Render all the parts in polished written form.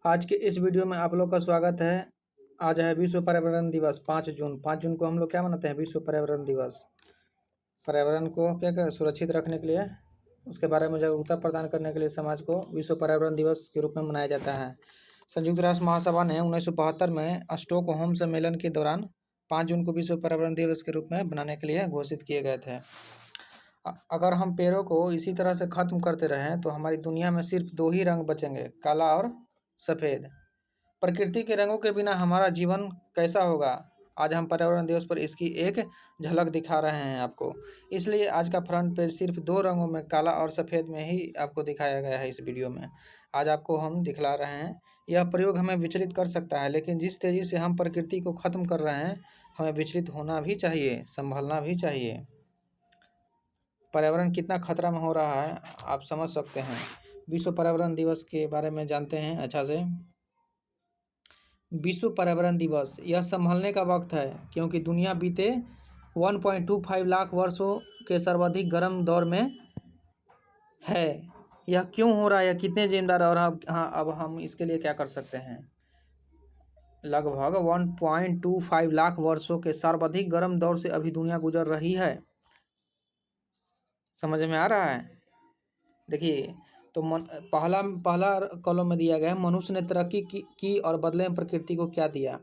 आज के इस वीडियो में आप लोग का स्वागत है। आज है विश्व पर्यावरण दिवस 5 जून। 5 जून को हम लोग क्या मनाते हैं? विश्व पर्यावरण दिवस। पर्यावरण को क्या सुरक्षित रखने के लिए, उसके बारे में जागरूकता प्रदान करने के लिए समाज को विश्व पर्यावरण दिवस के रूप में मनाया जाता है। संयुक्त राष्ट्र महासभा ने 1972 में स्टॉकहोम सम्मेलन के दौरान 5 जून को विश्व पर्यावरण दिवस के रूप में मनाने के लिए घोषित किए गए थे। अगर हम पेड़ों को इसी तरह से खत्म करते रहें तो हमारी दुनिया में सिर्फ दो ही रंग बचेंगे, काला और सफ़ेद। प्रकृति के रंगों के बिना हमारा जीवन कैसा होगा? आज हम पर्यावरण दिवस पर इसकी एक झलक दिखा रहे हैं आपको। इसलिए आज का फ्रंट पेज सिर्फ दो रंगों में, काला और सफ़ेद में ही आपको दिखाया गया है। इस वीडियो में आज आपको हम दिखला रहे हैं। यह प्रयोग हमें विचलित कर सकता है, लेकिन जिस तेज़ी से हम प्रकृति को ख़त्म कर रहे हैं, हमें विचलित होना भी चाहिए, संभलना भी चाहिए। पर्यावरण कितना खतरा में हो रहा है आप समझ सकते हैं। विश्व पर्यावरण दिवस के बारे में जानते हैं अच्छा से। विश्व पर्यावरण दिवस यह संभलने का वक्त है, क्योंकि दुनिया बीते 1.25 लाख वर्षों के सर्वाधिक गर्म दौर में है। यह क्यों हो रहा है, यह कितने जिम्मेदार और अब हम इसके लिए क्या कर सकते हैं। लगभग 1.25 लाख वर्षों के सर्वाधिक गर्म दौर से अभी दुनिया गुजर रही है। समझ में आ रहा है? देखिए, तो पहला कॉलम में दिया गया है, मनुष्य ने तरक्की की और बदले में प्रकृति को क्या दिया।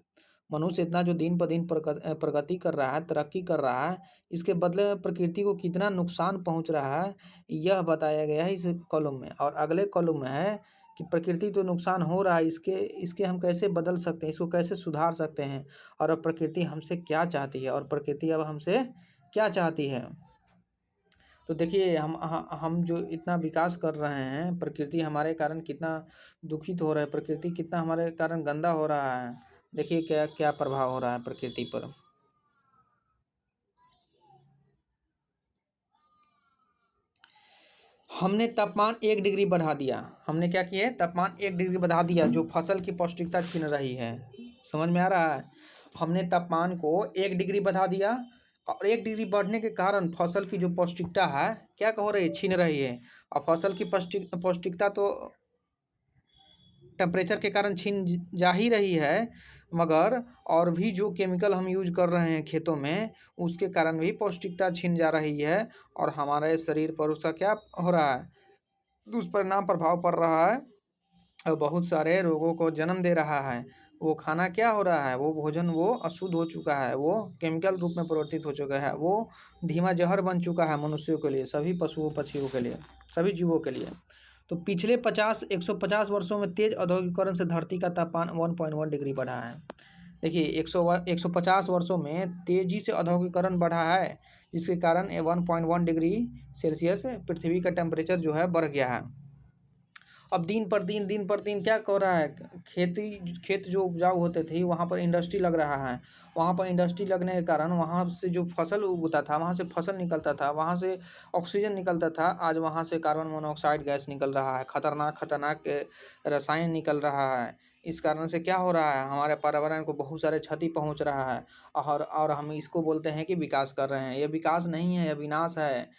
मनुष्य इतना जो दिन पर दिन प्रगति कर रहा है, तरक्की कर रहा है, इसके बदले में प्रकृति को कितना नुकसान पहुंच रहा है, यह बताया गया है इस कॉलम में। और अगले कॉलम में है कि प्रकृति तो नुकसान हो रहा है, इसके हम कैसे बदल सकते हैं, इसको कैसे सुधार सकते हैं, और अब प्रकृति हमसे क्या चाहती है, और प्रकृति अब हमसे क्या चाहती है। तो देखिए, हम जो इतना विकास कर रहे हैं, प्रकृति हमारे कारण कितना दुखित हो रहा है, प्रकृति कितना हमारे कारण गंदा हो रहा है। देखिए क्या क्या प्रभाव हो रहा है प्रकृति पर। हमने तापमान 1 डिग्री बढ़ा दिया। हमने क्या किया है? तापमान 1 डिग्री बढ़ा दिया, जो फसल की पौष्टिकता छीन रही है। समझ में आ रहा है? हमने तापमान को 1 डिग्री बढ़ा दिया, और 1 डिग्री बढ़ने के कारण फसल की जो पौष्टिकता है क्या हो रही है? छीन रही है। और फसल की पौष्टिकता तो टेम्परेचर के कारण छीन जा ही रही है, मगर और भी जो केमिकल हम यूज कर रहे हैं खेतों में, उसके कारण भी पौष्टिकता छीन जा रही है, और हमारे शरीर पर उसका क्या हो रहा है? दुष्परिणाम प्रभाव पड़ रहा है, और बहुत सारे रोगों को जन्म दे रहा है। वो खाना क्या हो रहा है? वो भोजन वो अशुद्ध हो चुका है, वो केमिकल रूप में परिवर्तित हो चुका है, वो धीमा जहर बन चुका है मनुष्यों के लिए, सभी पशुओं पक्षियों के लिए, सभी जीवों के लिए। तो पिछले 150 वर्षों में तेज औद्योगिकरण से धरती का तापमान 1.1 डिग्री बढ़ा है। देखिए, 150 वर्षों में तेजी से औद्योगिकरण बढ़ा है, जिसके कारण 1.1 डिग्री सेल्सियस पृथ्वी का टेम्परेचर जो है बढ़ गया है। अब दिन पर दिन क्या हो रहा है? खेत जो उपजाऊ होते थे, वहाँ पर इंडस्ट्री लग रहा है। वहाँ पर इंडस्ट्री लगने के कारण वहाँ से जो फसल उगता था, वहाँ से फसल निकलता था, वहाँ से ऑक्सीजन निकलता था, आज वहाँ से कार्बन मोनोऑक्साइड गैस निकल रहा है, खतरनाक रसायन निकल रहा है। इस कारण से क्या हो रहा है? हमारे पर्यावरण को बहुत सारे क्षति पहुँच रहा है, और हम इसको बोलते हैं कि विकास कर रहे हैं। ये विकास नहीं है, यह विनाश है।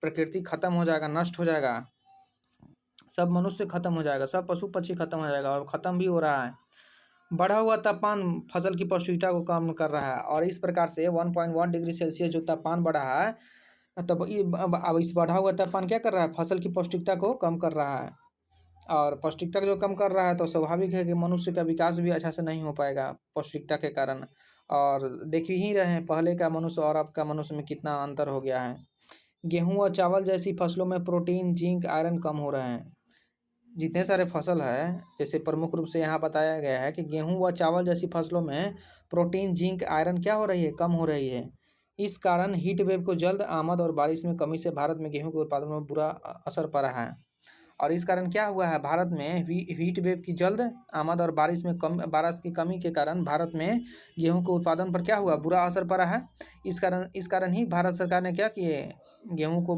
प्रकृति खत्म हो जाएगा, नष्ट हो जाएगा, सब मनुष्य खत्म हो जाएगा, सब पशु पक्षी खत्म हो जाएगा, और ख़त्म भी हो रहा है। बढ़ा हुआ तापमान फसल की पौष्टिकता को कम कर रहा है, और इस प्रकार से 1.1 डिग्री सेल्सियस जो तापमान बढ़ा है, तब अब इस बढ़ा हुआ तापमान क्या कर रहा है? फसल की पौष्टिकता को कम कर रहा है, और पौष्टिकता जो कम कर रहा है, तो स्वाभाविक है कि मनुष्य का विकास भी अच्छा से नहीं हो पाएगा पौष्टिकता के कारण। और देख ही रहे हैं पहले का मनुष्य और अब का मनुष्य में कितना अंतर हो गया है। गेहूँ और चावल जैसी फसलों में प्रोटीन, जिंक, आयरन कम हो रहे हैं। जितने सारे फसल है, जैसे प्रमुख रूप से यहाँ बताया गया है कि गेहूं व चावल जैसी फसलों में प्रोटीन, जिंक, आयरन क्या हो रही है? कम हो रही है। इस कारण हीट वेव को जल्द आमद और बारिश में कमी से भारत में गेहूं के उत्पादन में बुरा असर पड़ा है। और इस कारण क्या हुआ है? भारत में हीट वेव की जल्द आमद और बारिश की कमी के कारण भारत में गेहूं के उत्पादन पर क्या हुआ? बुरा असर पड़ा है। इस कारण ही भारत सरकार ने क्या किए? गेहूं को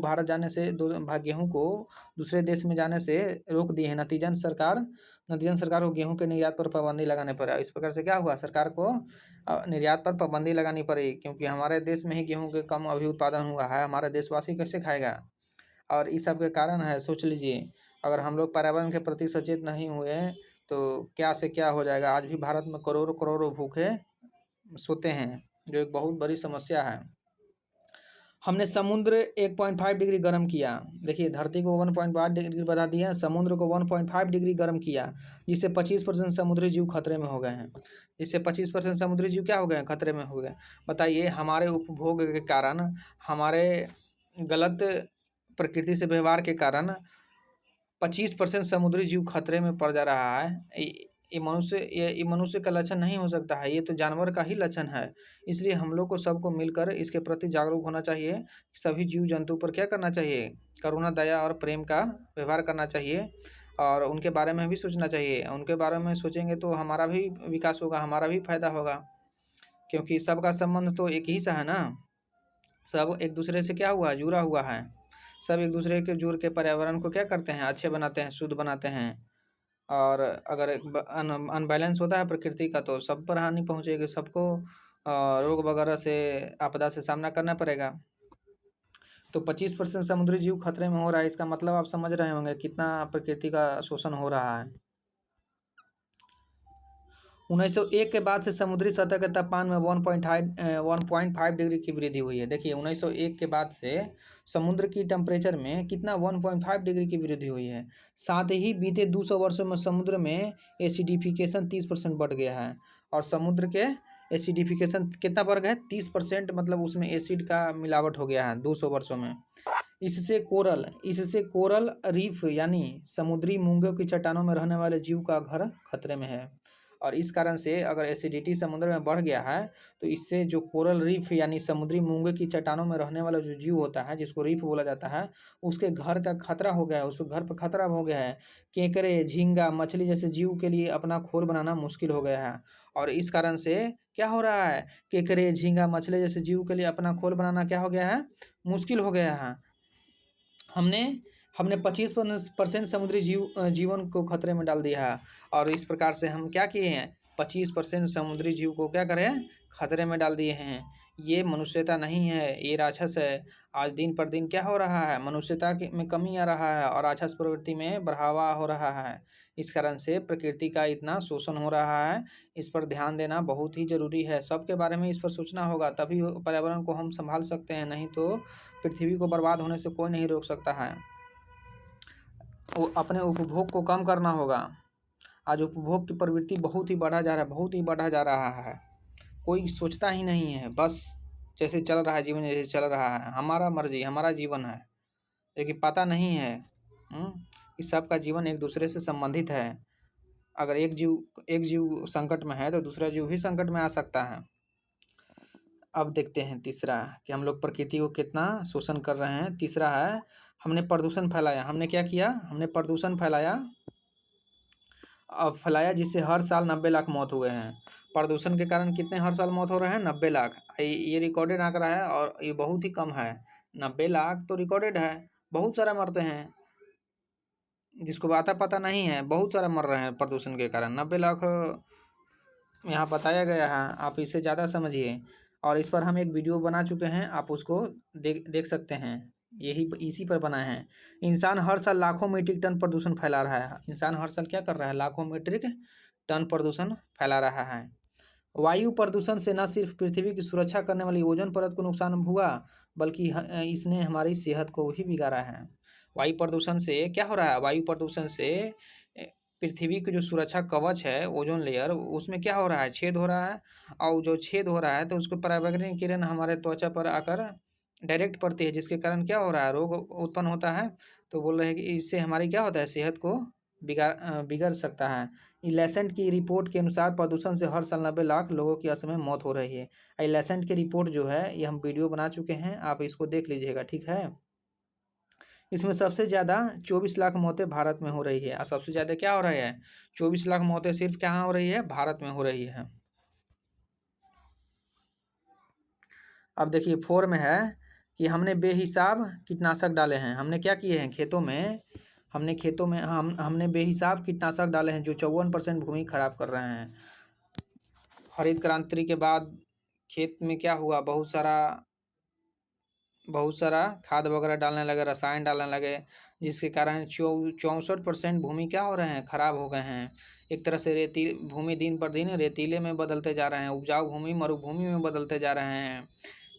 गेहूं को दूसरे देश में जाने से रोक दिए हैं। नतीजन सरकार को गेहूं के निर्यात पर पाबंदी लगाने पड़ा। इस प्रकार से क्या हुआ? सरकार को निर्यात पर पाबंदी लगानी पड़ी, क्योंकि हमारे देश में ही गेहूं के कम अभी उत्पादन हुआ है, हमारे देशवासी कैसे खाएगा? और इस सब के कारण है। सोच लीजिए, अगर हम लोग पर्यावरण के प्रति सचेत नहीं हुए तो क्या से क्या हो जाएगा। आज भी भारत में करोड़ों करोड़ों भूखे सोते हैं, जो एक बहुत बड़ी समस्या है। हमने समुद्र 1.5 डिग्री गर्म किया। देखिए, धरती को 1.5 डिग्री बढ़ा दिया, समुद्र को 1.5 डिग्री गर्म किया, जिससे 25% समुद्री जीव खतरे में हो गए हैं। जिससे 25% समुद्री जीव क्या हो गए हैं, खतरे में हो गए। बताइए, हमारे उपभोग के कारण, हमारे गलत प्रकृति से व्यवहार के कारण 25% समुद्री जीव खतरे में पड़ जा रहा है। ये मनुष्य का लक्षण नहीं हो सकता है, ये तो जानवर का ही लक्षण है। इसलिए हम लोग को सबको मिलकर इसके प्रति जागरूक होना चाहिए। सभी जीव जंतु पर क्या करना चाहिए, करुणा, दया और प्रेम का व्यवहार करना चाहिए, और उनके बारे में भी सोचना चाहिए। उनके बारे में सोचेंगे तो हमारा भी विकास होगा, हमारा भी फायदा होगा, क्योंकि सबका संबंध तो एक ही सा है ना। सब एक दूसरे से क्या हुआ, जुड़ा हुआ है। सब एक दूसरे के जुड़ के पर्यावरण को क्या करते हैं, अच्छे बनाते हैं, शुद्ध बनाते हैं। और अगर अनबैलेंस होता है प्रकृति का, तो सब पर हानि पहुंचेगी, सबको रोग वगैरह से, आपदा से सामना करना पड़ेगा। तो 25% समुद्री जीव खतरे में हो रहा है, इसका मतलब आप समझ रहे होंगे कितना प्रकृति का शोषण हो रहा है। 1901 के बाद से समुद्री सतह के तापमान में 1.5 डिग्री की वृद्धि हुई है। देखिए, 1901 के बाद से समुद्र की टेम्परेचर में कितना 1.5 डिग्री की वृद्धि हुई है। साथ ही बीते 200 वर्षों में समुद्र में एसिडिफिकेशन 30% बढ़ गया है। और समुद्र के एसिडिफिकेशन कितना बढ़ गया है, 30%, मतलब उसमें एसिड का मिलावट हो गया है 200 वर्षों में। इससे कोरल रीफ यानी समुद्री मूंगों की चट्टानों में रहने वाले जीव का घर खतरे में है। और इस कारण से अगर एसिडिटी समुद्र में बढ़ गया है, तो इससे जो कोरल रीफ यानी समुद्री मूंगे की चट्टानों में रहने वाला जो जीव होता है, जिसको रीफ बोला जाता है, उसके घर का खतरा हो गया है, उसके घर पर खतरा हो गया है। केकड़े, झींगा, मछली जैसे जीव के लिए अपना खोल बनाना मुश्किल हो गया है। और इस कारण से क्या हो रहा है, केकड़े, झींगा, मछली जैसे जीव के लिए अपना खोल बनाना क्या हो गया है, मुश्किल हो गया है। हमने हमने 25% समुद्री जीवन को खतरे में डाल दिया है। और इस प्रकार से हम क्या किए हैं, 25% समुद्री जीव को क्या करें, खतरे में डाल दिए हैं। ये मनुष्यता नहीं है, ये राक्षस है। आज दिन पर दिन क्या हो रहा है, मनुष्यता में कमी आ रहा है और राक्षस प्रवृत्ति में बढ़ावा हो रहा है। इस कारण से प्रकृति का इतना शोषण हो रहा है। इस पर ध्यान देना बहुत ही ज़रूरी है। सबके बारे में इस पर सोचना होगा, तभी पर्यावरण को हम संभाल सकते हैं, नहीं तो पृथ्वी को बर्बाद होने से कोई नहीं रोक सकता है। वो अपने उपभोग को कम करना होगा। आज उपभोग की प्रवृत्ति बहुत ही बढ़ा जा रहा है, बहुत ही बढ़ा जा रहा है। कोई सोचता ही नहीं है, बस जैसे चल रहा है जीवन, जैसे चल रहा है, हमारा मर्जी, हमारा जीवन है। लेकिन पता नहीं है कि सबका जीवन एक दूसरे से संबंधित है। अगर एक जीव संकट में है, तो दूसरा जीव भी संकट में आ सकता है। अब देखते हैं तीसरा, कि हम लोग प्रकृति को कितना शोषण कर रहे हैं। तीसरा है, हमने प्रदूषण फैलाया। हमने क्या किया, हमने प्रदूषण फैलाया, जिससे हर साल 90 लाख मौत हुए हैं। प्रदूषण के कारण कितने हर साल मौत हो रहे हैं, 90 लाख। ये रिकॉर्डेड आंकड़ा है, और ये बहुत ही कम है। 90 लाख तो रिकॉर्डेड है, बहुत सारा मरते हैं, जिसको आता पता नहीं है, बहुत सारा मर रहे हैं प्रदूषण के कारण। 90 लाख यहाँ बताया गया है, आप इसे ज़्यादा समझिए। और इस पर हम एक वीडियो बना चुके हैं, आप उसको देख सकते हैं। यही इसी पर बना है। इंसान हर साल लाखों मीट्रिक टन प्रदूषण फैला रहा है। इंसान हर साल क्या कर रहा है, लाखों मीट्रिक टन प्रदूषण फैला रहा है। वायु प्रदूषण से न सिर्फ पृथ्वी की सुरक्षा करने वाली ओजोन परत को नुकसान हुआ, बल्कि इसने हमारी सेहत को भी बिगाड़ा है। वायु प्रदूषण से क्या हो रहा है, वायु प्रदूषण से पृथ्वी की जो सुरक्षा कवच है, ओजोन लेयर, उसमें क्या हो रहा है, छेद हो रहा है। और जो छेद हो रहा है, तो उसको पराबैंगनी किरण हमारे त्वचा पर आकर डायरेक्ट पड़ती है, जिसके कारण क्या हो रहा है, रोग उत्पन्न होता है। तो बोल रहे हैं कि इससे हमारी क्या होता है, सेहत को बिगड़ सकता है। इलेसेंट की रिपोर्ट के अनुसार प्रदूषण से हर साल 90 लाख लोगों की असमय मौत हो रही है। इलेसेंट की रिपोर्ट जो है, ये हम वीडियो बना चुके हैं, आप इसको देख लीजिएगा, ठीक है। इसमें सबसे ज़्यादा 24 लाख मौतें भारत में हो रही है। और सबसे ज़्यादा क्या हो रहा है, 24 लाख मौतें सिर्फ कहाँ हो रही है, भारत में हो रही है। अब देखिए 4 में है कि हमने बेहिसाब कीटनाशक डाले हैं। हमने क्या किए हैं, हमने बेहिसाब कीटनाशक डाले हैं, जो 54% भूमि खराब कर रहे हैं। हरित क्रांति के बाद खेत में क्या हुआ, बहुत सारा खाद वगैरह डालने लगे, रसायन डालने लगे, जिसके कारण 64% भूमि क्या हो रहे हैं, खराब हो गए हैं। एक तरह से भूमि दिन पर दिन रेतीले में बदलते जा रहे हैं, उपजाऊ भूमि मरुभूमि में बदलते जा रहे हैं।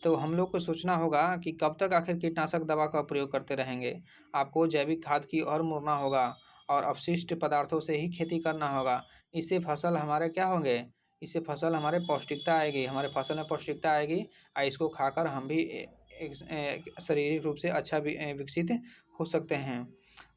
तो हम लोग को सोचना होगा कि कब तक आखिर कीटनाशक दवा का प्रयोग करते रहेंगे। आपको जैविक खाद की ओर मुड़ना होगा और अपशिष्ट पदार्थों से ही खेती करना होगा। इससे फसल हमारे क्या होंगे, इससे फसल हमारे पौष्टिकता आएगी, हमारे फसल में पौष्टिकता आएगी और इसको खाकर हम भी शारीरिक रूप से अच्छा विकसित हो सकते हैं।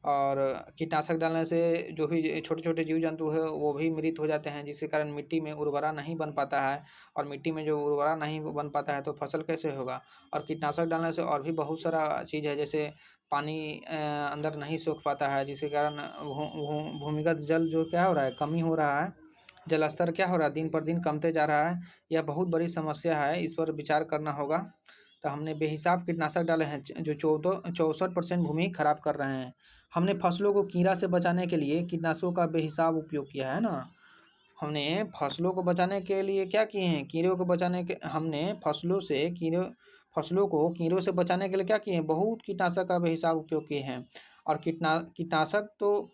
और कीटनाशक डालने से जो भी छोटे छोटे जीव जंतु है वो भी मृत हो जाते हैं, जिसके कारण मिट्टी में उर्वरा नहीं बन पाता है। और मिट्टी में जो उर्वरा नहीं बन पाता है तो फसल कैसे होगा। और कीटनाशक डालने से और भी बहुत सारा चीज़ है, जैसे पानी अंदर नहीं सोख पाता है, जिसके कारण भूमिगत जल जो क्या हो रहा है, कमी हो रहा है। जल स्तर क्या हो रहा है, दिन पर दिन कमते जा रहा है। यह बहुत बड़ी समस्या है, इस पर विचार करना होगा। तो हमने बेहिसाब कीटनाशक डाले हैं जो 64% भूमि खराब कर रहे हैं। हमने फसलों को कीड़ा से बचाने के लिए कीटनाशकों का बेहिसाब उपयोग किया है ना। हमने फसलों को बचाने के लिए क्या किए हैं, कीड़ों को बचाने के हमने फसलों को कीड़ों से बचाने के लिए क्या किए हैं, बहुत कीटनाशक का बेहिसाब उपयोग किए हैं। और कीटनाशक तो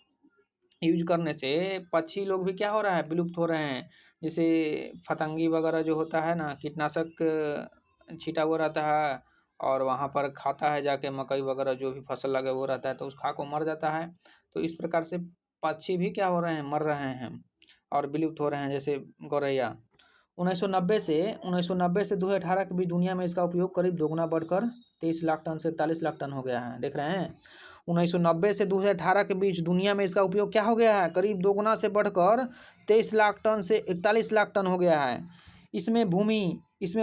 यूज करने से पक्षी लोग भी क्या हो रहा है, विलुप्त हो रहे हैं। जैसे फतंगी वगैरह जो होता है ना, कीटनाशक छिटा हुआ रहता है और वहाँ पर खाता है जाके मकई वगैरह जो भी फसल लगे वो रहता है, तो उस खा को मर जाता है। तो इस प्रकार से पक्षी भी क्या हो रहे हैं, मर रहे हैं और विलुप्त हो रहे हैं, जैसे गौरैया। 1990 से 2018 के बीच दुनिया में इसका उपयोग करीब दोगुना बढ़कर 23 लाख टन से 41 लाख टन हो गया है। देख रहे हैं, 1990 से 2018 के बीच दुनिया में इसका उपयोग क्या हो गया है, करीब दोगुना से बढ़कर 23 लाख टन से 41 लाख टन हो गया है। इसमें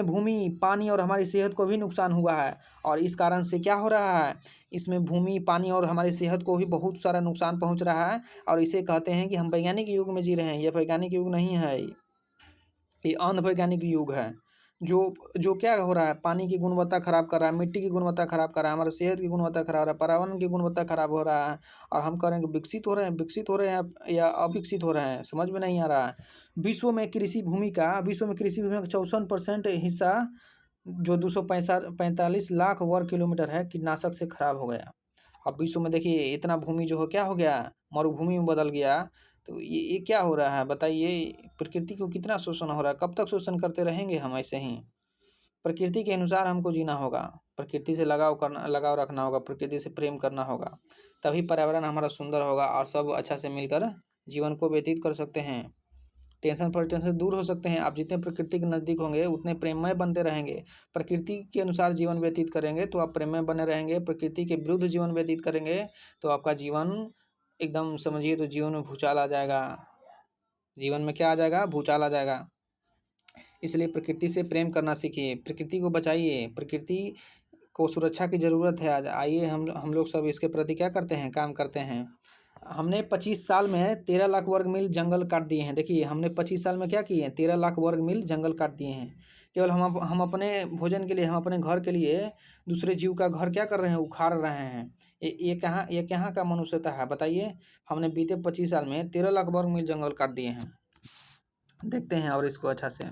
भूमि पानी और हमारी सेहत को भी नुकसान हुआ है। और इस कारण से क्या हो रहा है, इसमें भूमि पानी और हमारी सेहत को भी बहुत सारा नुकसान पहुंच रहा है। और इसे कहते हैं कि हम वैज्ञानिक युग में जी रहे हैं। यह वैज्ञानिक युग नहीं है, ये अनवैज्ञानिक युग है। जो जो क्या हो रहा है, पानी की गुणवत्ता खराब कर रहा है, मिट्टी की गुणवत्ता खराब कर रहा है, हमारे सेहत की गुणवत्ता खराब हो रहा है, पर्यावरण की गुणवत्ता खराब हो रहा है। और हम कह रहे हैं कि विकसित हो रहे हैं या अविकसित हो रहे हैं, समझ में नहीं आ रहा है। विश्व में कृषि भूमि का 64% हिस्सा जो 245 लाख वर्ग किलोमीटर है, कीटनाशक से खराब हो गया। अब विश्व में देखिए इतना भूमि जो हो क्या हो गया, मरुभूमि में बदल गया। तो ये क्या हो रहा है बताइए, प्रकृति को कितना शोषण हो रहा है। कब तक शोषण करते रहेंगे हम ऐसे ही। प्रकृति के अनुसार हमको जीना होगा, प्रकृति से लगाव रखना होगा, प्रकृति से प्रेम करना होगा, तभी पर्यावरण हमारा सुंदर होगा और सब अच्छा से मिलकर जीवन को व्यतीत कर सकते हैं। टेंशन से दूर हो सकते हैं। आप जितने प्रकृति के नज़दीक होंगे उतने प्रेममय बनते रहेंगे। प्रकृति के अनुसार जीवन व्यतीत करेंगे तो आप प्रेममय बने रहेंगे। प्रकृति के विरुद्ध जीवन व्यतीत करेंगे तो आपका जीवन एकदम समझिए तो जीवन में भूचाल आ जाएगा। जीवन में क्या आ जाएगा, भूचाल आ जाएगा। इसलिए प्रकृति से प्रेम करना सीखिए, प्रकृति को बचाइए। प्रकृति को सुरक्षा की ज़रूरत है। आज आइए हम लोग सब इसके प्रति क्या करते हैं, काम करते हैं। हमने 25 साल में 13 लाख वर्ग मील जंगल काट दिए हैं। देखिए हमने 25 साल में क्या किए हैं, 13 लाख वर्ग मील जंगल काट दिए हैं। केवल हम अपने भोजन के लिए, हम अपने घर के लिए दूसरे जीव का घर क्या कर रहे हैं, उखाड़ रहे हैं। ये कहाँ का मनुष्यता है बताइए। हमने बीते 25 साल में 13 लाख वर्ग मील जंगल काट दिए हैं। देखते हैं और इसको अच्छा से।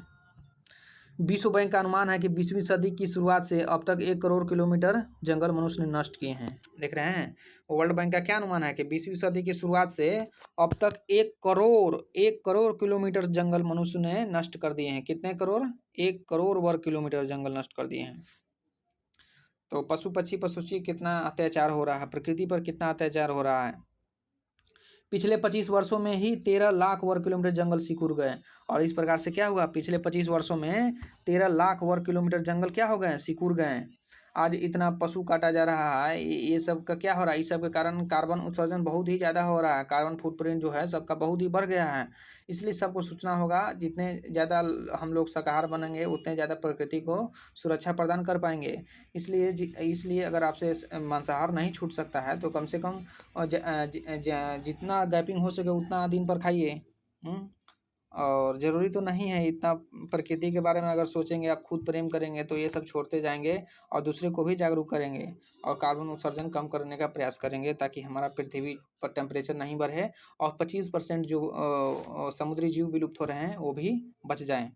विश्व बैंक का अनुमान है कि 20वीं सदी की शुरुआत से अब तक 1 करोड़ किलोमीटर जंगल मनुष्य ने नष्ट किए हैं। देख रहे हैं, वर्ल्ड बैंक का क्या अनुमान है कि 20वीं सदी की शुरुआत से अब तक 1 करोड़ किलोमीटर जंगल मनुष्य ने नष्ट कर दिए हैं। कितने करोड़, 1 करोड़ वर्ग किलोमीटर जंगल नष्ट कर दिए हैं। तो पशु पक्षी कितना अत्याचार हो रहा है, प्रकृति पर कितना अत्याचार हो रहा है। पिछले 25 वर्षों में ही 13 लाख वर्ग किलोमीटर जंगल सिकुड़ गए। और इस प्रकार से क्या हुआ, पिछले 25 वर्षों में 13 लाख वर्ग किलोमीटर जंगल क्या हो गए, सिकुड़ गए। आज इतना पशु काटा जा रहा है, ये सब का क्या हो रहा है, इस सब के कारण कार्बन उत्सर्जन बहुत ही ज़्यादा हो रहा है। कार्बन फुटप्रिंट जो है सबका बहुत ही बढ़ गया है। इसलिए सबको सोचना होगा, जितने ज़्यादा हम लोग शाकाहार बनेंगे उतने ज़्यादा प्रकृति को सुरक्षा प्रदान कर पाएंगे। इसलिए अगर आपसे मांसाहार नहीं छूट सकता है तो कम से कम जितना गैपिंग हो सके उतना दिन पर खाइए। और ज़रूरी तो नहीं है इतना, प्रकृति के बारे में अगर सोचेंगे, आप खुद प्रेम करेंगे तो ये सब छोड़ते जाएंगे और दूसरे को भी जागरूक करेंगे और कार्बन उत्सर्जन कम करने का प्रयास करेंगे, ताकि हमारा पृथ्वी पर टेम्परेचर नहीं बढ़े और 25% जो समुद्री जीव विलुप्त हो रहे हैं वो भी बच जाएं।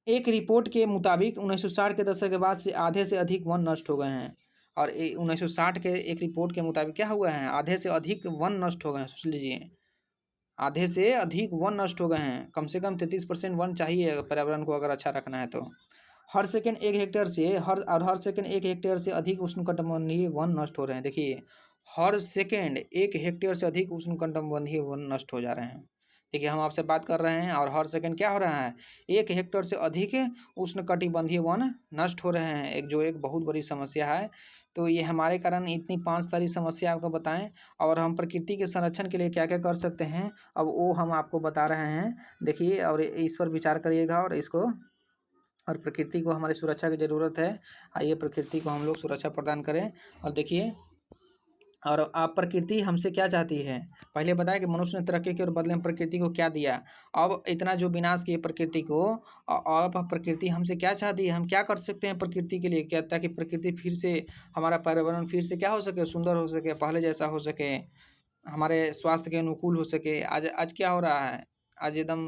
एक रिपोर्ट के मुताबिक 1960 के दशक के बाद से आधे से अधिक वन नष्ट हो गए हैं। और 1960 के एक रिपोर्ट के मुताबिक क्या हुआ है, आधे से अधिक वन नष्ट हो गए हैं। सोच लीजिए, आधे से अधिक वन नष्ट हो गए हैं। कम से कम 33% वन चाहिए पर्यावरण को अगर अच्छा रखना है तो। हर सेकंड 1 हेक्टेयर से हर सेकंड 1 हेक्टेयर से अधिक उष्णकटिबंधीय वन नष्ट हो रहे हैं। देखिए, हर सेकंड 1 हेक्टेयर से अधिक उष्णकटिबंधीय वन नष्ट हो जा रहे हैं। देखिए, हम आपसे बात कर रहे हैं और हर सेकंड क्या हो रहा है, 1 हेक्टेयर से अधिक उष्णकटिबंधीय वन नष्ट हो रहे हैं, एक बहुत बड़ी समस्या है। तो ये हमारे कारण इतनी 5 सारी समस्या आपको बताएं, और हम प्रकृति के संरक्षण के लिए क्या क्या कर सकते हैं, अब वो हम आपको बता रहे हैं। देखिए, और इस पर विचार करिएगा, और प्रकृति को हमारी सुरक्षा की ज़रूरत है। आइए प्रकृति को हम लोग सुरक्षा प्रदान करें। और देखिए, और आप प्रकृति हमसे क्या चाहती है, पहले बताया कि मनुष्य ने तरक्की की और बदले में प्रकृति को क्या दिया। अब इतना जो विनाश किए प्रकृति को, अब प्रकृति हमसे क्या चाहती है, हम क्या कर सकते हैं प्रकृति के लिए, क्या, ताकि प्रकृति फिर से, हमारा पर्यावरण फिर से क्या हो सके, सुंदर हो सके, पहले जैसा हो सके, हमारे स्वास्थ्य के अनुकूल हो सके। आज आज क्या हो रहा है, आज एकदम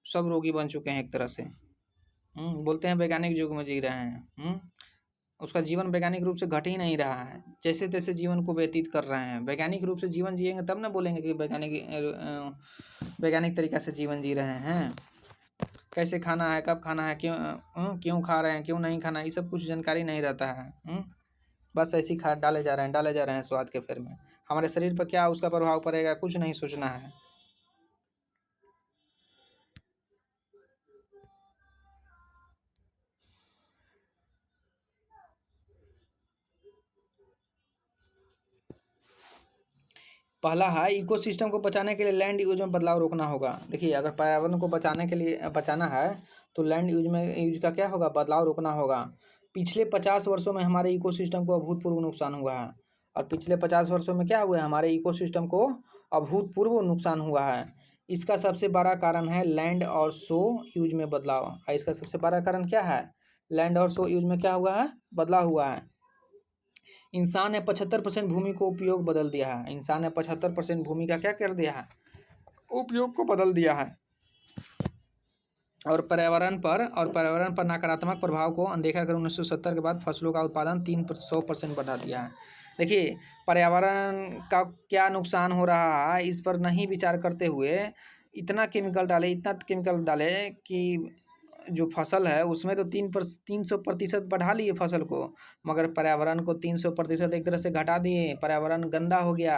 सब रोगी बन चुके हैं एक तरह से। बोलते हैं वैज्ञानिक युग में जी रहे हैं। उसका जीवन वैज्ञानिक रूप से घट ही नहीं रहा है, जैसे तैसे जीवन को व्यतीत कर रहे हैं। वैज्ञानिक रूप से जीवन जिएंगे तब ना बोलेंगे कि वैज्ञानिक तरीका से जीवन जी रहे हैं। कैसे खाना है, कब खाना है, क्यों खा रहे हैं, क्यों नहीं खाना, ये सब कुछ जानकारी नहीं रहता है। बस ऐसे ही खा डाले जा रहे हैं स्वाद के फेर में। हमारे शरीर पर क्या उसका प्रभाव पड़ेगा, कुछ नहीं सोचना है। पहला है, इकोसिस्टम को बचाने के लिए लैंड यूज में बदलाव रोकना होगा। देखिए, अगर पर्यावरण को बचाना है तो लैंड यूज का क्या होगा, बदलाव रोकना होगा। पिछले 50 वर्षों में हमारे इकोसिस्टम को अभूतपूर्व नुकसान हुआ है, और पिछले 50 वर्षों में क्या हुआ है, हमारे इकोसिस्टम को अभूतपूर्व नुकसान हुआ है। इसका सबसे बड़ा कारण है लैंड और सो यूज में बदलाव। और इसका सबसे बड़ा कारण क्या है, लैंड और सो यूज में क्या हुआ है, बदलाव हुआ है। इंसान ने 75% भूमि को उपयोग बदल दिया है। इंसान ने 75% भूमि का क्या कर दिया है, उपयोग को बदल दिया है। और पर्यावरण पर नकारात्मक प्रभाव को अनदेखा कर 1970 के बाद फसलों का उत्पादन 300% बढ़ा दिया है। देखिए, पर्यावरण का क्या नुकसान हो रहा है, इस पर नहीं विचार करते हुए इतना केमिकल डाले कि जो फसल है उसमें तो 300% बढ़ा लिए फसल को, मगर पर्यावरण को 300% एक तरह से घटा दिए। पर्यावरण गंदा हो गया,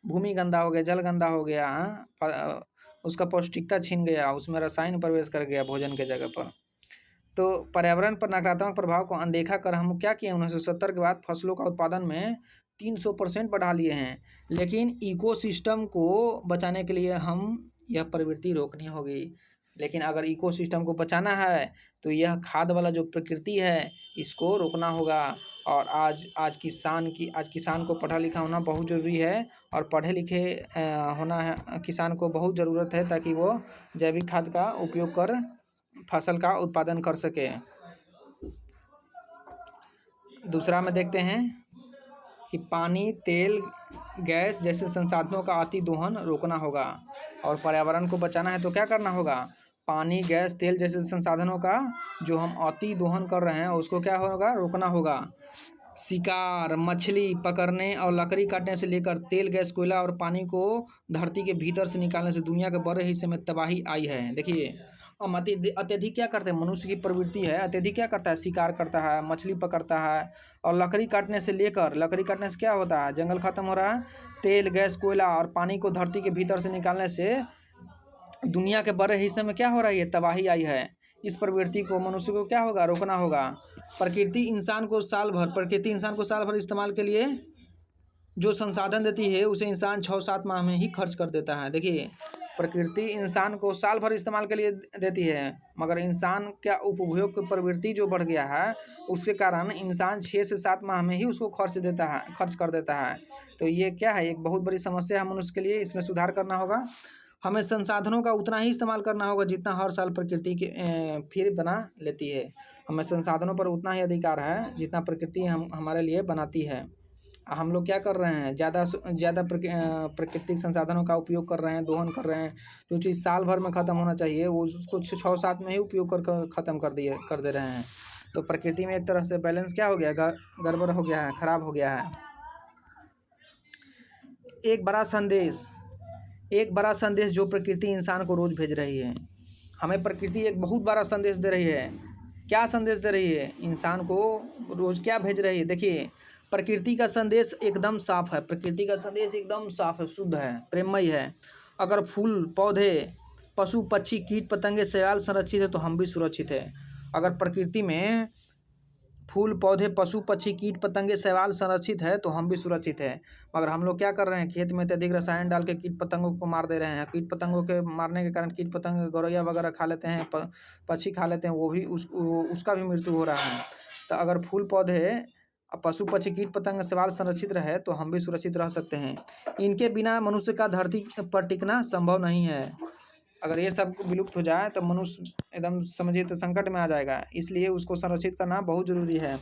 भूमि गंदा हो गया, जल गंदा हो गया, उसका पौष्टिकता छीन गया, उसमें रसायन प्रवेश कर गया भोजन के जगह पर। तो पर्यावरण पर नकारात्मक प्रभाव को अनदेखा कर हम क्या किए, 1970 के बाद फसलों का उत्पादन में 300% बढ़ा लिए हैं। लेकिन इकोसिस्टम को बचाने के लिए हम यह प्रवृत्ति रोकनी होगी। लेकिन अगर इकोसिस्टम को बचाना है तो यह खाद वाला जो प्रकृति है इसको रोकना होगा। और आज किसान को पढ़ा लिखा होना बहुत ज़रूरी है, और पढ़े लिखे होना है किसान को बहुत ज़रूरत है, ताकि वो जैविक खाद का उपयोग कर फसल का उत्पादन कर सके। दूसरा में देखते हैं कि पानी, तेल, गैस जैसे संसाधनों का अति दोहन रोकना होगा। और पर्यावरण को बचाना है तो क्या करना होगा, पानी, गैस, तेल जैसे संसाधनों का जो हम अति दोहन कर रहे हैं उसको क्या होगा, रोकना होगा। शिकार, मछली पकड़ने और लकड़ी काटने से लेकर तेल, गैस, कोयला और पानी को धरती के भीतर से निकालने से दुनिया के बड़े हिस्से में तबाही आई है। देखिए, हम अत्यधिक क्या करते हैं, मनुष्य की प्रवृत्ति है, अत्यधिक क्या करता है, शिकार करता है, मछली पकड़ता है, और लकड़ी काटने से क्या होता है, जंगल खत्म हो रहा है। तेल, गैस, कोयला और पानी को धरती के भीतर से निकालने से दुनिया के बड़े हिस्से में क्या हो रही है, तबाही आई है। इस प्रवृत्ति को मनुष्य को क्या होगा, रोकना होगा। प्रकृति इंसान को साल भर इस्तेमाल के लिए जो संसाधन देती है उसे इंसान 6-7 माह में ही खर्च कर देता है। देखिए, प्रकृति इंसान को साल भर इस्तेमाल के लिए देती है, मगर इंसान का उपभोग की प्रवृत्ति जो बढ़ गया है उसके कारण इंसान 6 से 7 माह में ही उसको खर्च कर देता है। तो ये क्या है, एक बहुत बड़ी समस्या है मनुष्य के लिए। इसमें सुधार करना होगा। हमें संसाधनों का उतना ही इस्तेमाल करना होगा जितना हर साल प्रकृति के फिर बना लेती है। हमें संसाधनों पर उतना ही अधिकार है जितना प्रकृति हमारे लिए बनाती है। हम लोग क्या कर रहे हैं, ज़्यादा से ज़्यादा प्राकृतिक संसाधनों का उपयोग कर रहे हैं, दोहन कर रहे हैं। जो चीज़ साल भर में ख़त्म होना चाहिए वो उसको 6-7 में ही उपयोग कर ख़त्म कर दे रहे हैं। तो प्रकृति में एक तरह से बैलेंस क्या हो गया, गड़बड़ हो गया है, खराब हो गया है। एक बड़ा संदेश जो प्रकृति इंसान को रोज भेज रही है। हमें प्रकृति एक बहुत बड़ा संदेश दे रही है। क्या संदेश दे रही है इंसान को, रोज क्या भेज रही है? देखिए, प्रकृति का संदेश एकदम साफ है। प्रकृति का संदेश एकदम साफ है, शुद्ध है, प्रेममय है। अगर फूल पौधे, पशु पक्षी, कीट पतंगे, शैवाल संरक्षित है तो हम भी सुरक्षित है। अगर प्रकृति में फूल पौधे, पशु पक्षी, कीट पतंगे, शैवाल संरक्षित है तो हम भी सुरक्षित है। मगर हम लोग क्या कर रहे हैं, खेत में अत्यधिक रसायन डाल के कीट पतंगों को मार दे रहे हैं। कीट पतंगों के मारने के कारण कीट पतंग गौरैया वगैरह खा लेते हैं, पक्षी खा लेते हैं, वो भी उसका भी मृत्यु हो रहा है। तो अगर फूल पौधे, पशु पक्षी, कीट पतंग, शैवाल संरक्षित रहे तो हम भी सुरक्षित रह सकते हैं। इनके बिना मनुष्य का धरती पर टिकना संभव नहीं है। अगर ये सब विलुप्त हो जाए तो मनुष्य एकदम समझिए तो संकट में आ जाएगा। इसलिए उसको संरक्षित करना बहुत ज़रूरी है।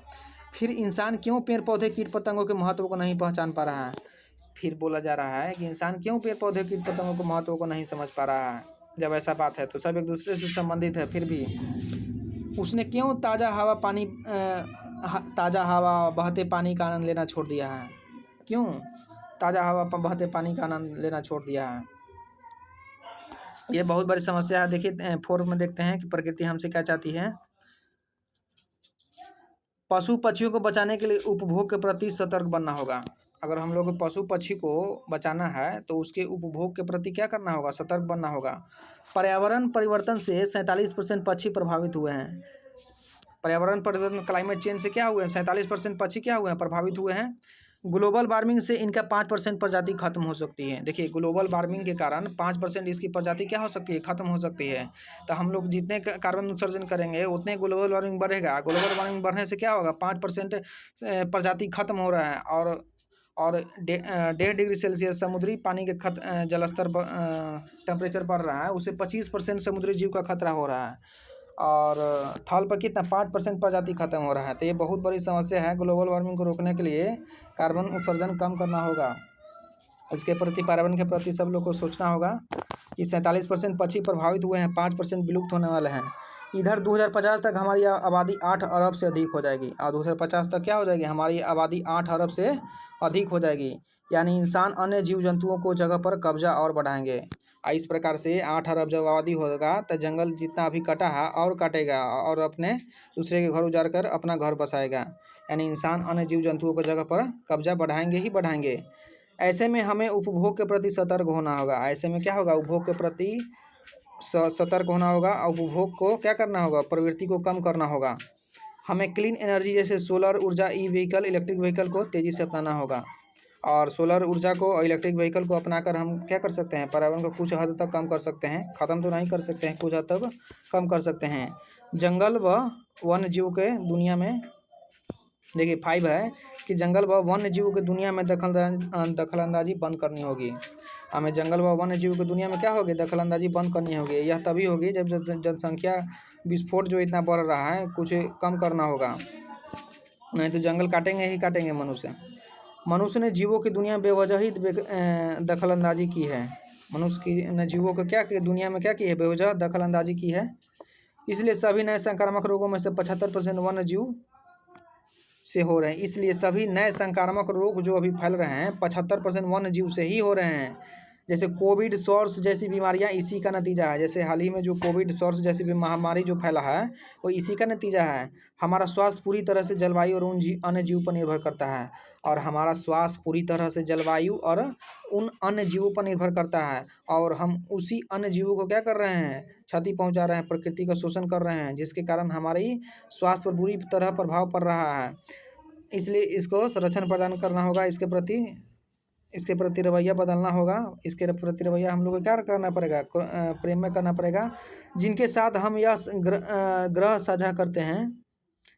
फिर इंसान क्यों पेड़ पौधे, कीट पतंगों के महत्व को नहीं पहचान पा रहा है? फिर बोला जा रहा है कि इंसान क्यों पेड़ पौधे, कीट पतंगों के महत्व को नहीं समझ पा रहा है। जब ऐसा बात है तो सब एक दूसरे से संबंधित है, फिर भी उसने क्यों ताज़ा हवा बहते पानी का आनंद लेना छोड़ दिया है? क्यों ताज़ा हवा बहते पानी का आनंद लेना छोड़ दिया है? ये बहुत बड़ी समस्या है। देखिए 4 में देखते हैं कि प्रकृति हमसे क्या चाहती है। पशु पक्षियों को बचाने के लिए उपभोग के प्रति सतर्क बनना होगा। अगर हम लोग पशु पक्षी को बचाना है तो उसके उपभोग के प्रति क्या करना होगा, सतर्क बनना होगा। पर्यावरण परिवर्तन से 47% पक्षी प्रभावित हुए हैं। पर्यावरण परिवर्तन, क्लाइमेट चेंज से क्या हुए हैं, 47% पक्षी क्या हुए हैं, प्रभावित हुए हैं। ग्लोबल वार्मिंग से इनका 5% प्रजाति खत्म हो सकती है। देखिए, ग्लोबल वार्मिंग के कारण 5% इसकी प्रजाति क्या हो सकती है, खत्म हो सकती है। तो हम लोग जितने कार्बन उत्सर्जन करेंगे उतने ग्लोबल वार्मिंग बढ़ेगा। ग्लोबल वार्मिंग बढ़ने से क्या होगा, 5% प्रजाति खत्म हो रहा है। और 1.5 डिग्री सेल्सियस समुद्री पानी के जलस्तर टेम्परेचर बढ़ रहा है, उससे 25% समुद्री जीव का खतरा हो रहा है। और थल पर कितना 5% प्रजाति खत्म हो रहा है। तो ये बहुत बड़ी समस्या है। ग्लोबल वार्मिंग को रोकने के लिए कार्बन उत्सर्जन कम करना होगा। इसके प्रति, पर्यावरण के प्रति सब लोग को सोचना होगा कि 47% पक्षी प्रभावित हुए हैं, 5% विलुप्त होने वाले हैं। इधर 2050 तक हमारी आबादी 8 अरब से अधिक हो जाएगी। और 2050 तक क्या हो जाएगी, हमारी आबादी 8 अरब से अधिक हो जाएगी। यानी इंसान अन्य जीव जंतुओं को जगह पर कब्जा और बढ़ाएंगे। इस प्रकार से 8 अरब जब आबादी होगा तो जंगल जितना अभी कटा है और काटेगा और अपने दूसरे के घर उजाड़ कर अपना घर बसाएगा। यानी इंसान अन्य जीव जंतुओं की जगह पर कब्जा बढ़ाएंगे ही बढ़ाएंगे। ऐसे में हमें उपभोग के प्रति सतर्क होना होगा। ऐसे में क्या होगा, उपभोग के प्रति सतर्क होना होगा। और उपभोग को क्या करना होगा, प्रवृत्ति को कम करना होगा। हमें क्लीन एनर्जी जैसे सोलर ऊर्जा, ई व्हीकल, इलेक्ट्रिक व्हीकल को तेज़ी से अपनाना होगा। और सोलर ऊर्जा को और इलेक्ट्रिक व्हीकल को अपनाकर हम क्या कर सकते हैं, पर्यावरण को कुछ हद तक कम कर सकते हैं। ख़त्म तो नहीं कर सकते हैं, कुछ हद तक कम कर सकते हैं। जंगल व वन्य जीव के दुनिया में, देखिए 5 है कि जंगल व वन्य जीव की दुनिया में दखलंदाजी बंद करनी होगी। हमें जंगल व वन्य जीव की दुनिया में क्या होगी, दखलंदाजी बंद करनी होगी। यह तभी होगी जब जनसंख्या विस्फोट जो इतना बढ़ रहा है कुछ कम करना होगा। नहीं तो जंगल काटेंगे ही काटेंगे मनुष्य ने जीवों की दुनिया में बेवजह ही दखलंदाजी की है। मनुष्य ने जीवों को क्या की दुनिया में क्या की है, बेवजह दखलंदाजी की है। इसलिए सभी नए संक्रामक रोगों में से 75% वन्य जीव से हो रहे हैं। इसलिए सभी नए संक्रामक रोग जो अभी फैल रहे हैं 75% वन्य जीव से ही हो रहे हैं। जैसे कोविड, सॉर्स जैसी बीमारियां इसी का नतीजा है। जैसे हाल ही में जो कोविड, सॉर्स जैसी महामारी जो फैला है वो इसी का नतीजा है। हमारा स्वास्थ्य पूरी तरह से जलवायु और उन अन्य जीव पर निर्भर करता है। और हमारा स्वास्थ्य पूरी तरह से जलवायु और उन अन्य जीवों पर निर्भर करता है। और हम उसी अन्य जीवों को क्या कर रहे हैं, क्षति पहुंचा रहे हैं, प्रकृति का शोषण कर रहे हैं, जिसके कारण हमारी स्वास्थ्य पर बुरी तरह प्रभाव पड़ रहा है। इसलिए इसको संरक्षण प्रदान करना होगा। इसके प्रति रवैया बदलना होगा। इसके प्रति रवैया हम लोग को क्या करना पड़ेगा, प्रेम में करना पड़ेगा। जिनके साथ हम यह ग्रह साझा करते हैं,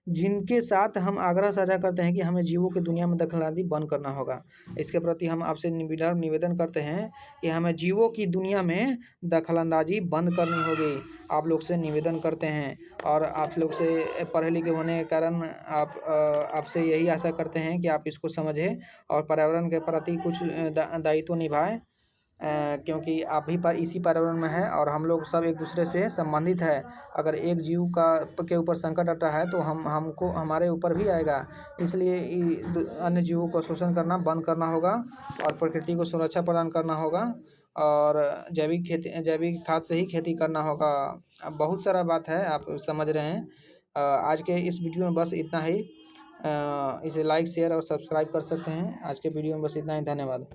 जिनके साथ हम आग्रह साझा करते हैं कि हमें जीवों की दुनिया में दखलंदाजी बंद करना होगा। इसके प्रति हम आपसे निवेदन करते हैं कि हमें जीवों की दुनिया में दखलंदाजी बंद करनी होगी। आप लोग से निवेदन करते हैं। और आप लोग से पढ़े लिखे होने के कारण आपसे यही आशा करते हैं कि आप इसको समझें और पर्यावरण के प्रति कुछ दायित्व निभाएं। क्योंकि आप भी इसी पर्यावरण में है और हम लोग सब एक दूसरे से संबंधित है। अगर एक जीव का के ऊपर संकट आता है तो हमको हमारे ऊपर भी आएगा। इसलिए अन्य जीवों को शोषण करना बंद करना होगा और प्रकृति को सुरक्षा प्रदान करना होगा और जैविक खाद से ही खेती करना होगा। अब बहुत सारा बात है, आप समझ रहे हैं। आज के इस वीडियो में बस इतना ही। इसे लाइक शेयर और सब्सक्राइब कर सकते हैं। आज के वीडियो में बस इतना ही। धन्यवाद।